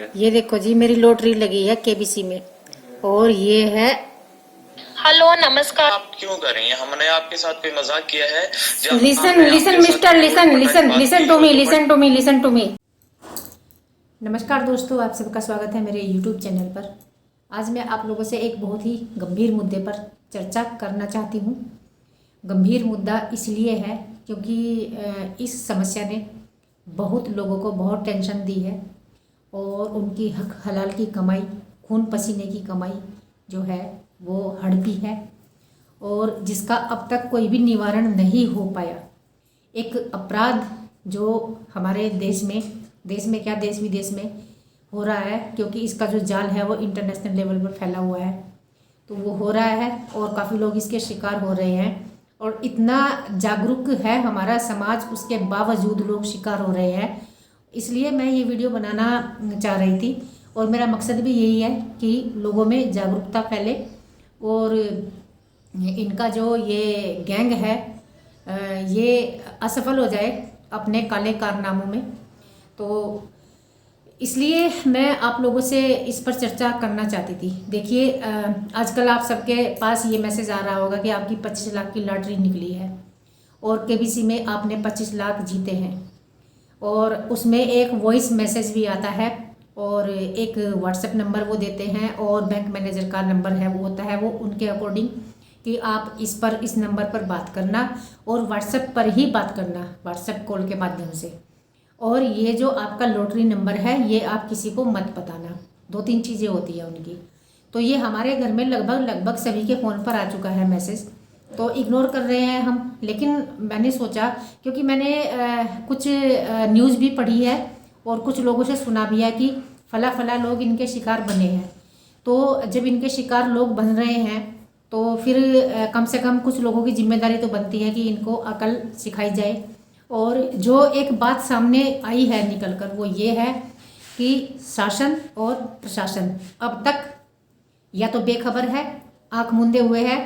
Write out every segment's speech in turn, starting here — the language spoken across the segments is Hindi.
है। ये देखो जी, मेरी लॉटरी लगी है केबीसी में और ये है। हेलो नमस्कार। आप क्यों कर रही हैं? हमने आपके साथ कोई मजाक किया है? Listen listen mister, listen listen listen to me, listen to me, listen to me. नमस्कार दोस्तों, आप सबका स्वागत है मेरे यूट्यूब चैनल पर। आज मैं आप लोगों से एक बहुत ही गंभीर मुद्दे पर चर्चा करना चाहती हूँ। गंभीर मुद्दा इसलिए है क्योंकि इस समस्या ने बहुत लोगों को बहुत टेंशन दी है और उनकी हक हलाल की कमाई, खून पसीने की कमाई जो है वो हड़पी है और जिसका अब तक कोई भी निवारण नहीं हो पाया। एक अपराध जो हमारे देश में क्या देश विदेश में हो रहा है, क्योंकि इसका जो जाल है वो इंटरनेशनल लेवल पर फैला हुआ है, तो वो हो रहा है और काफ़ी लोग इसके शिकार हो रहे हैं। और इतना जागरूक है हमारा समाज, उसके बावजूद लोग शिकार हो रहे हैं। इसलिए मैं ये वीडियो बनाना चाह रही थी और मेरा मकसद भी यही है कि लोगों में जागरूकता फैले और इनका जो ये गैंग है ये असफल हो जाए अपने काले कारनामों में। तो इसलिए मैं आप लोगों से इस पर चर्चा करना चाहती थी। देखिए, आजकल आप सबके पास ये मैसेज आ रहा होगा कि आपकी 25 लाख की लॉटरी निकली है और केबीसी में आपने 25 लाख जीते हैं और उसमें एक वॉइस मैसेज भी आता है और एक व्हाट्सएप नंबर वो देते हैं और बैंक मैनेजर का नंबर है वो होता है, वो उनके अकॉर्डिंग कि आप इस नंबर पर बात करना और व्हाट्सएप पर ही बात करना, व्हाट्सएप कॉल के माध्यम से। और ये जो आपका लॉटरी नंबर है ये आप किसी को मत बताना। 2-3 चीज़ें होती है उनकी। तो ये हमारे घर में लगभग सभी के फ़ोन पर आ चुका है मैसेज, तो इग्नोर कर रहे हैं हम। लेकिन मैंने सोचा, क्योंकि मैंने कुछ न्यूज़ भी पढ़ी है और कुछ लोगों से सुना भी है कि फला लोग इनके शिकार बने हैं। तो जब इनके शिकार लोग बन रहे हैं तो फिर कम से कम कुछ लोगों की जिम्मेदारी तो बनती है कि इनको अकल सिखाई जाए। और जो एक बात सामने आई है निकल कर, वो ये है कि शासन और प्रशासन अब तक या तो बेखबर है, आंख मूंदे हुए है,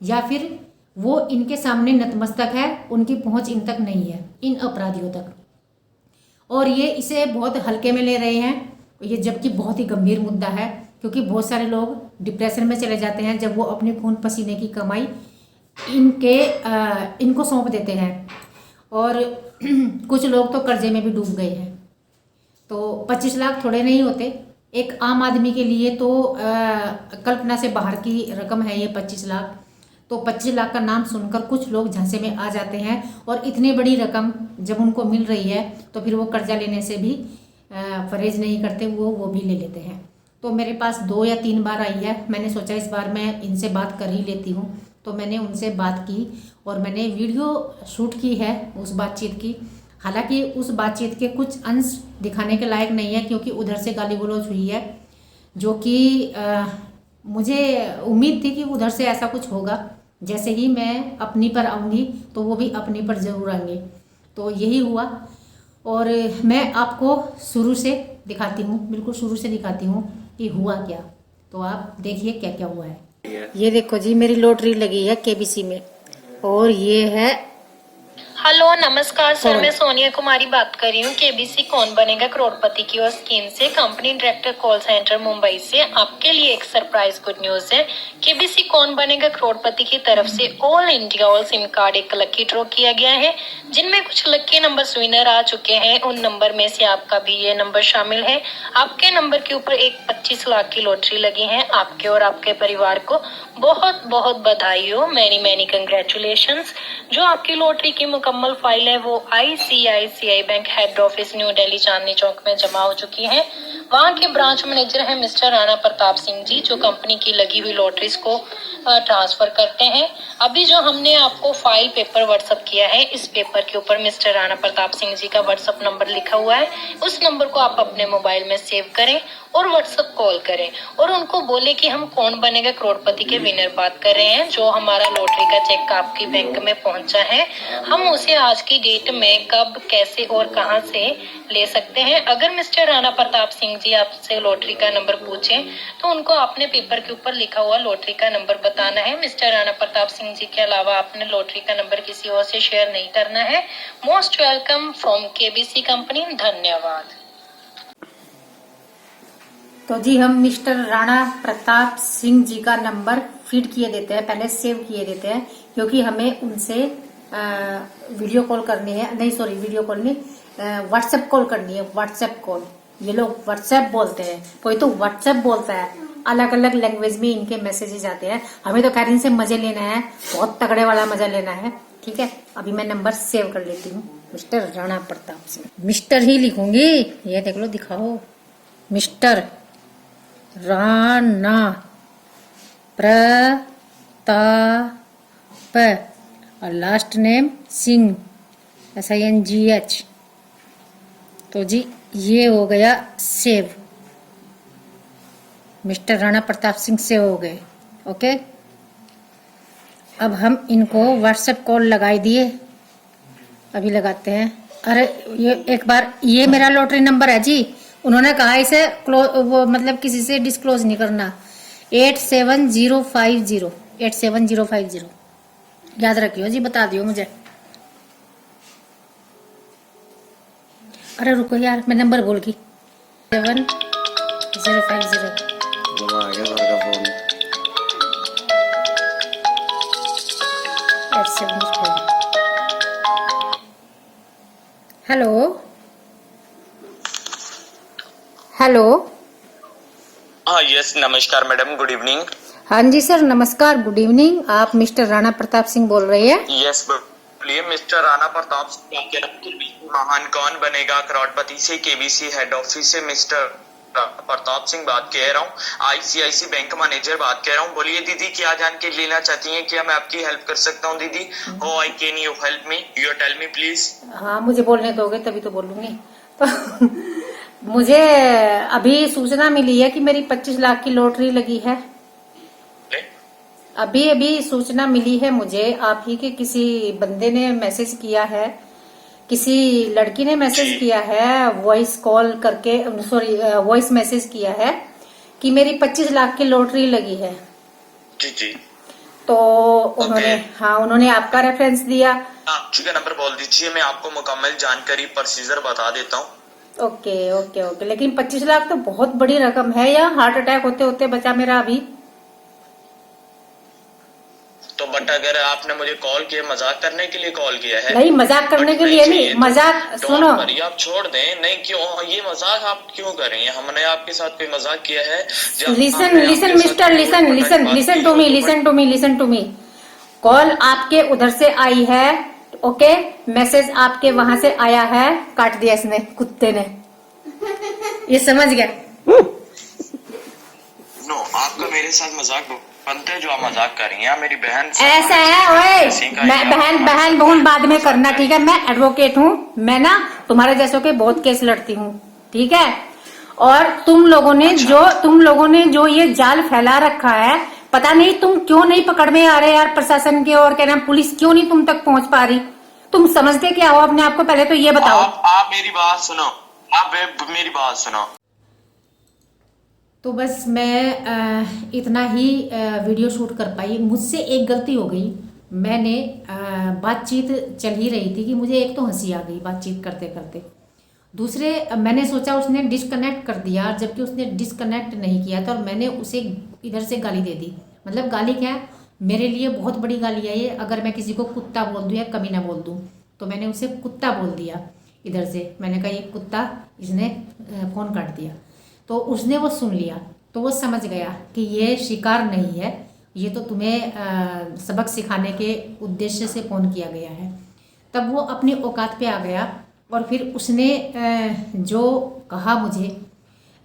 या फिर वो इनके सामने नतमस्तक है, उनकी पहुंच इन तक नहीं है, इन अपराधियों तक। और ये इसे बहुत हल्के में ले रहे हैं, ये जबकि बहुत ही गंभीर मुद्दा है, क्योंकि बहुत सारे लोग डिप्रेशन में चले जाते हैं जब वो अपने खून पसीने की कमाई इनको सौंप देते हैं। और कुछ लोग तो कर्जे में भी डूब गए हैं। तो 25 लाख थोड़े नहीं होते एक आम आदमी के लिए, तो कल्पना से बाहर की रकम है ये 25 लाख। तो 25 लाख का नाम सुनकर कुछ लोग झांसे में आ जाते हैं और इतनी बड़ी रकम जब उनको मिल रही है तो फिर वो कर्जा लेने से भी परहेज नहीं करते, वो भी ले लेते हैं। तो मेरे पास 2 या 3 बार आई है, मैंने सोचा इस बार मैं इनसे बात कर ही लेती हूँ। तो मैंने उनसे बात की और मैंने वीडियो शूट की है उस बातचीत की। हालांकि उस बातचीत के कुछ अंश दिखाने के लायक नहीं है, क्योंकि उधर से गाली गलौज हुई है, जो कि मुझे उम्मीद थी कि उधर से ऐसा कुछ होगा। जैसे ही मैं अपनी पर आऊँगी तो वो भी अपनी पर ज़रूर आएंगे। तो यही हुआ और मैं आपको शुरू से दिखाती हूँ, बिल्कुल शुरू से दिखाती हूँ कि हुआ क्या। तो आप देखिए क्या क्या हुआ है। ये देखो जी, मेरी लॉटरी लगी है केबीसी में और ये है। हेलो नमस्कार सर, मैं सोनिया कुमारी बात कर रही हूँ केबीसी कौन बनेगा करोड़पति की ओर स्कीम से, company director call centre Mumbai से। आपके लिए एक सरप्राइज गुड न्यूज है। केबीसी कौन बनेगा करोड़पति की तरफ से all India all SIM card एक लकी ड्रॉ किया गया है, जिनमें कुछ लकी नंबर विनर आ चुके हैं। उन नंबर में से आपका भी ये नंबर शामिल है। आपके नंबर के ऊपर एक 25 लाख की लॉटरी लगी है। आपके और आपके परिवार को बहुत बहुत बधाई हो, मैनी कंग्रेचुलेशंस। जो आपकी लॉटरी की मुकम्मल फाइल है वो ICICI bank head office New Delhi Chandni Chowk में जमा हो चुकी है। वहाँ के ब्रांच मैनेजर है मिस्टर राणा प्रताप सिंह जी, जो कंपनी की लगी हुई लॉटरीज को ट्रांसफर करते हैं। अभी जो हमने आपको फाइल पेपर व्हाट्सएप किया है, इस पेपर के ऊपर मिस्टर राणा प्रताप सिंह जी का व्हाट्सएप नंबर लिखा हुआ है। उस नंबर को आप अपने मोबाइल में सेव करें और व्हाट्सएप कॉल करें और उनको बोले कि हम कौन बनेगा करोड़पति के विनर बात कर रहे हैं। जो हमारा लॉटरी का चेक आपके बैंक में पहुंचा है, हम उसे आज की डेट में कब, कैसे और कहां से ले सकते हैं। अगर मिस्टर राणा प्रताप सिंह जी आपसे लॉटरी का नंबर पूछे तो उनको आपने पेपर के ऊपर लिखा हुआ लॉटरी का नंबर बताना है। मिस्टर राणा प्रताप सिंह जी के अलावा आपने लॉटरी का नंबर किसी और से शेयर नहीं करना है। Most welcome from KBC company. धन्यवाद। तो जी हम मिस्टर राणा प्रताप सिंह जी का नंबर फीड किए देते हैं, पहले सेव किए देते हैं, क्योंकि हमें उनसे वीडियो कॉल करनी है। नहीं सॉरी, वीडियो कॉल नहीं, व्हाट्सएप कॉल करनी है। व्हाट्सएप कॉल, ये लोग व्हाट्सएप बोलते हैं, कोई तो व्हाट्सएप बोलता है, अलग अलग लैंग्वेज में इनके मैसेजेस आते हैं। हमें तो खैर इनसे मजे लेना है, बहुत तगड़े वाला मजा लेना है। ठीक है, अभी मैं नंबर सेव कर लेती हूँ, मिस्टर राणा प्रताप सिंह। मिस्टर ही लिखूंगी, ये देख लो, दिखाओ, मिस्टर राणा प्रताप और लास्ट नेम सिंह, SINGH। तो जी ये हो गया save, mister Rana Pratap Singh save हो गए। ओके, अब हम इनको व्हाट्सएप कॉल लगाई दिए, अभी लगाते हैं। अरे ये एक बार, ये मेरा लॉटरी नंबर है जी, उन्होंने कहा इसे वो मतलब किसी से डिस्क्लोज नहीं करना। 87050 87050 याद रखियो जी, बता दियो मुझे। अरे रुको यार, मैं नंबर भूल गई। 7050 870। Hello hello. हाँ यस, नमस्कार मैडम, गुड इवनिंग। हाँ जी सर, नमस्कार, गुड इवनिंग। आप मिस्टर राणा प्रताप सिंह बोल रहे हैं? यस बोलिए, मिस्टर राणा प्रताप सिंह बात कर रहा हूं। महान कौन बनेगा करोड़पति से KBC हेड ऑफिस से मिस्टर प्रताप सिंह बात कह रहा हूँ। ICICI बैंक मैनेजर बात कह रहा हूँ। बोलिए दीदी, क्या जानकारी लेना चाहती हैं? क्या मैं आपकी हेल्प कर सकता हूँ दीदी? हो I can you help me? You tell me please. हाँ, मुझे बोलने दोगे तभी तो बोलूंगी। तो मुझे अभी सूचना मिली है कि मेरी 25 लाख की लॉटरी लगी है। अभी सूचना मिली है मुझे, आप ही के किसी बंदे ने मैसेज किया है, किसी लड़की ने मैसेज किया है, वॉइस कॉल करके, सॉरी वॉइस मैसेज किया है कि मेरी 25 लाख की लॉटरी लगी है। जी जी। तो उन्होंने, हाँ उन्होंने आपका रेफरेंस दिया। जी का नंबर बोल दीजिए, मैं आपको मुकम्मल जानकारी प्रोसीजर बता देता हूँ। ओके ओके ओके, लेकिन 25 लाख तो बहुत बड़ी रकम है, या हार्ट अटैक होते होते बचा मेरा अभी। तो बट अगर आपने मुझे कॉल किया, मजाक करने के लिए कॉल किया है? नहीं, मजाक करने के लिए नहीं, मजाक सुनो, आप छोड़ दें। नहीं क्यों, ये मजाक आप क्यों कर रही हैं? हमने आपके साथ कोई मजाक किया है? Listen listen mister, listen listen listen to me, listen to me, listen to me. Call आपके उधर से आई है, ओके, मैसेज आपके वहां से आया है, काट दिया इसने, कुत्ते ने, ये समझ गया। नो, आपका मेरे साथ मजाक बनते हैं जो आप मजाक कर रही हैं। मेरी बहन ऐसा है, ओए मैं बहन बहुन बाद में करना, ठीक है? मैं एडवोकेट हूँ, मैं ना तुम्हारे जैसों के बहुत केस लड़ती हूँ, ठीक है? और तुम लोगों ने जो ये जाल फैला रखा है, पता नहीं तुम क्यों नहीं पकड़ में आ रहे यार, प्रशासन के और क्या नाम पुलिस क्यों नहीं तुम तक पहुंच पा रही? तुम समझते क्या हो अपने आप को, पहले तो ये बताओ। आप मेरी बात सुनो, आप मेरी बात सुनो। तो बस मैं इतना ही वीडियो शूट कर पाई। मुझसे एक गलती हो गई, मैंने बातचीत चल ही रही थी कि मुझे एक तो हंसी आ गई बातचीत करते करते, दूसरे मैंने सोचा उसने डिस्कनेक्ट कर दिया, जबकि उसने डिस्कनेक्ट नहीं किया था और मैंने उसे इधर से गाली दे दी। मतलब गाली क्या, मेरे लिए बहुत बड़ी गाली है ये। अगर मैं किसी को कुत्ता बोल दूँ या कमीना बोल दूँ, तो मैंने उसे कुत्ता बोल दिया इधर से, मैंने कहा ये कुत्ता, इसने फ़ोन काट दिया। तो उसने वो सुन लिया, तो वो समझ गया कि ये शिकार नहीं है, ये तो तुम्हें सबक सिखाने के उद्देश्य से फ़ोन किया गया है। तब वो अपनी औकात पे आ गया और फिर उसने जो कहा मुझे,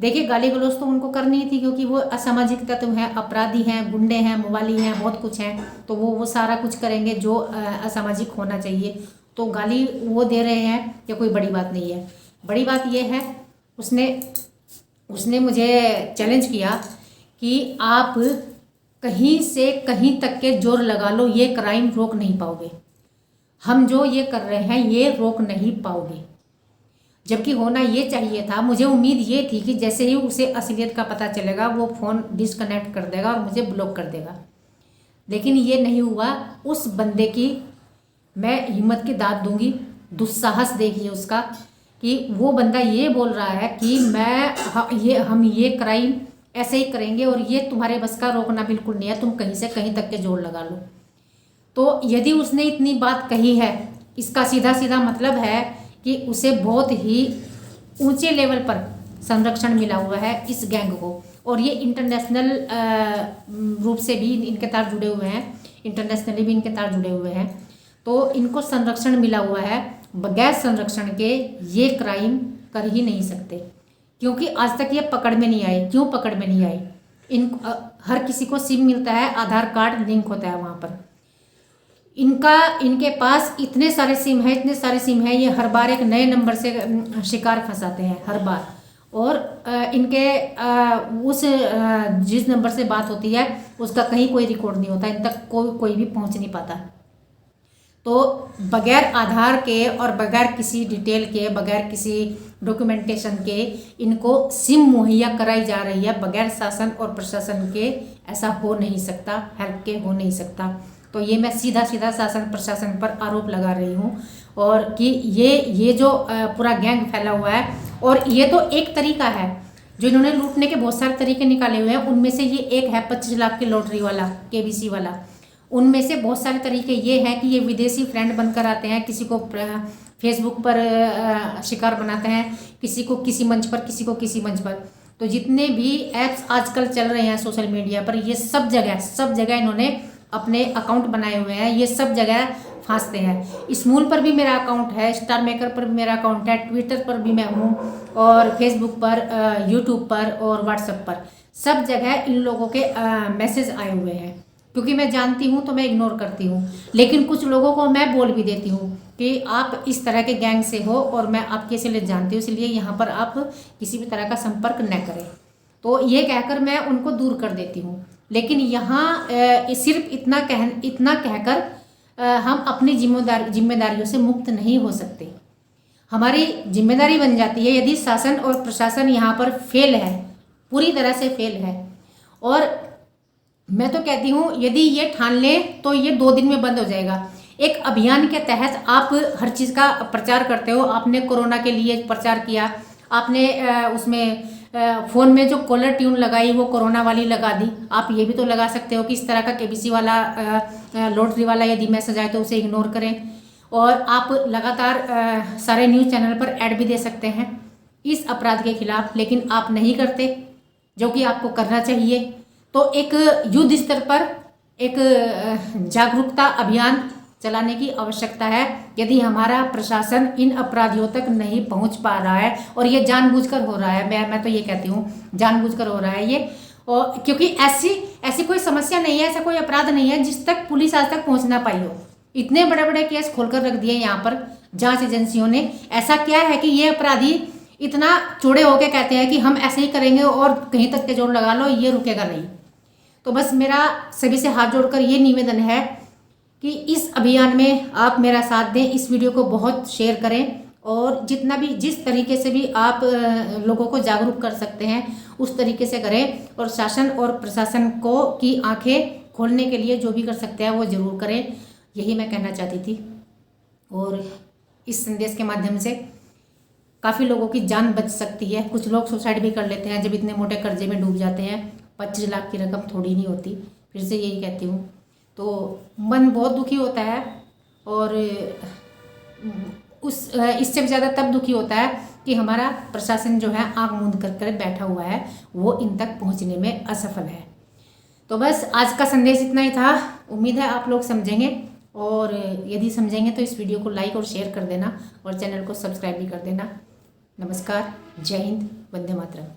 देखिए गाली गलौज तो उनको करनी थी, क्योंकि वो असामाजिक तत्व हैं, अपराधी हैं, गुंडे हैं, मवाली हैं, बहुत कुछ हैं, तो वो सारा कुछ करेंगे जो असामाजिक होना चाहिए। तो गाली वो दे रहे हैं, ये कोई बड़ी बात नहीं है। बड़ी बात ये है, उसने मुझे चैलेंज किया कि आप कहीं से कहीं तक के जोर लगा लो, ये क्राइम रोक नहीं पाओगे, हम जो ये कर रहे हैं ये रोक नहीं पाओगे। जबकि होना ये चाहिए था, मुझे उम्मीद ये थी कि जैसे ही उसे असलियत का पता चलेगा वो फ़ोन डिस्कनेक्ट कर देगा और मुझे ब्लॉक कर देगा, लेकिन ये नहीं हुआ। उस बंदे की मैं हिम्मत की दाद दूंगी, दुस्साहस देखिए उसका कि वो बंदा ये बोल रहा है कि हम ये क्राइम ऐसे ही करेंगे और ये तुम्हारे बस का रोकना बिल्कुल नहीं है, तुम कहीं से कहीं तक के जोड़ लगा लो। तो यदि उसने इतनी बात कही है, इसका सीधा सीधा मतलब है कि उसे बहुत ही ऊंचे लेवल पर संरक्षण मिला हुआ है इस गैंग को, और ये इंटरनेशनल रूप से भी इनके तार जुड़े हुए हैं, इंटरनेशनली भी इनके तार जुड़े हुए हैं। तो इनको संरक्षण मिला हुआ है, बगैर संरक्षण के ये क्राइम कर ही नहीं सकते, क्योंकि आज तक ये पकड़ में नहीं आए। क्यों पकड़ में नहीं आए? हर किसी को सिम मिलता है, आधार कार्ड लिंक होता है वहाँ पर। इनके पास इतने सारे सिम है, ये हर बार एक नए नंबर से शिकार फंसाते हैं हर बार। और जिस नंबर से बात होती है उसका कहीं कोई रिकॉर्ड नहीं होता, इन तक कोई भी पहुंच नहीं पाता। तो बगैर आधार के और बगैर किसी डिटेल के, बगैर किसी डॉक्यूमेंटेशन के इनको सिम मुहैया कराई जा रही है, बगैर शासन और प्रशासन के ऐसा हो नहीं सकता, हेल्प के हो नहीं सकता। तो ये मैं सीधा सीधा शासन प्रशासन पर आरोप लगा रही हूँ, और कि ये जो पूरा गैंग फैला हुआ है, और ये तो एक तरीका है जो इन्होंने लूटने के बहुत सारे तरीके निकाले हुए हैं। उनमें से ये एक है 25 लाख की लॉटरी वाला, केबीसी वाला। उनमें से बहुत सारे तरीके ये हैं कि ये विदेशी फ्रेंड बनकर आते हैं, किसी को फेसबुक पर शिकार बनाते हैं, किसी को किसी मंच पर, किसी को किसी मंच पर। तो जितने भी ऐप्स आजकल चल रहे हैं सोशल मीडिया पर, ये सब जगह इन्होंने अपने अकाउंट बनाए हुए हैं, ये सब जगह फांसते हैं। स्मूल पर भी मेरा अकाउंट है, स्टार मेकर पर भी मेरा अकाउंट है, ट्विटर पर भी मैं हूँ, और फेसबुक पर, यूट्यूब पर और व्हाट्सएप पर, सब जगह इन लोगों के मैसेज आए हुए हैं। क्योंकि मैं जानती हूँ तो मैं इग्नोर करती हूँ, लेकिन कुछ लोगों को मैं बोल भी देती हूँ कि आप इस तरह के गैंग से हो और मैं आपके इसलिए जानती हूँ, इसलिए यहाँ पर आप किसी भी तरह का संपर्क न करें। तो ये कहकर मैं उनको दूर कर देती हूँ। लेकिन यहाँ सिर्फ इतना कहकर हम अपनी जिम्मेदारियों से मुक्त नहीं हो सकते। हमारी जिम्मेदारी बन जाती है, यदि शासन और प्रशासन यहाँ पर फेल है, पूरी तरह से फेल है, और मैं तो कहती हूँ यदि ये ठान ले तो ये 2 दिन में बंद हो जाएगा। एक अभियान के तहत आप हर चीज़ का प्रचार करते हो। आपने कोरोना के लिए प्रचार किया, आपने उसमें फ़ोन में जो कॉलर ट्यून लगाई वो कोरोना वाली लगा दी। आप ये भी तो लगा सकते हो कि इस तरह का केबीसी वाला लॉटरी वाला यदि मैसेज आए तो उसे इग्नोर करें। और आप लगातार सारे न्यूज़ चैनल पर ऐड भी दे सकते हैं इस अपराध के खिलाफ, लेकिन आप नहीं करते, जो कि आपको करना चाहिए। तो एक युद्ध स्तर पर एक जागरूकता अभियान चलाने की आवश्यकता है। यदि हमारा प्रशासन इन अपराधियों तक नहीं पहुंच पा रहा है, और ये जानबूझकर हो रहा है, मैं तो ये कहती हूँ जानबूझकर हो रहा है ये, और क्योंकि ऐसी कोई समस्या नहीं है, ऐसा कोई अपराध नहीं है जिस तक पुलिस आज तक पहुंच ना पाई हो। इतने बड़े बड़े केस खोलकर रख दिए यहाँ पर जांच एजेंसियों ने। ऐसा क्या है कि ये अपराधी इतना चौड़े होके कहते हैं कि हम ऐसे ही करेंगे और कहीं तक के जोड़ लगा लो, ये रुकेगा नहीं। तो बस मेरा सभी से हाथ जोड़कर ये निवेदन है कि इस अभियान में आप मेरा साथ दें, इस वीडियो को बहुत शेयर करें, और जिस तरीके से भी आप लोगों को जागरूक कर सकते हैं उस तरीके से करें, और शासन और प्रशासन की आंखें खोलने के लिए जो भी कर सकते हैं वो ज़रूर करें। यही मैं कहना चाहती थी, और इस संदेश के माध्यम से काफ़ी लोगों की जान बच सकती है। कुछ लोग सुसाइड भी कर लेते हैं जब इतने मोटे कर्जे में डूब जाते हैं। 25 लाख की रकम थोड़ी नहीं होती। फिर से यही कहती हूँ, तो मन बहुत दुखी होता है, और इससे भी ज़्यादा तब दुखी होता है कि हमारा प्रशासन जो है आंख मूंद कर बैठा हुआ है, वो इन तक पहुंचने में असफल है। तो बस आज का संदेश इतना ही था। उम्मीद है आप लोग समझेंगे, और यदि समझेंगे तो इस वीडियो को लाइक और शेयर कर देना, और चैनल को सब्सक्राइब भी कर देना। नमस्कार, जय हिंद, वंदे मातरम।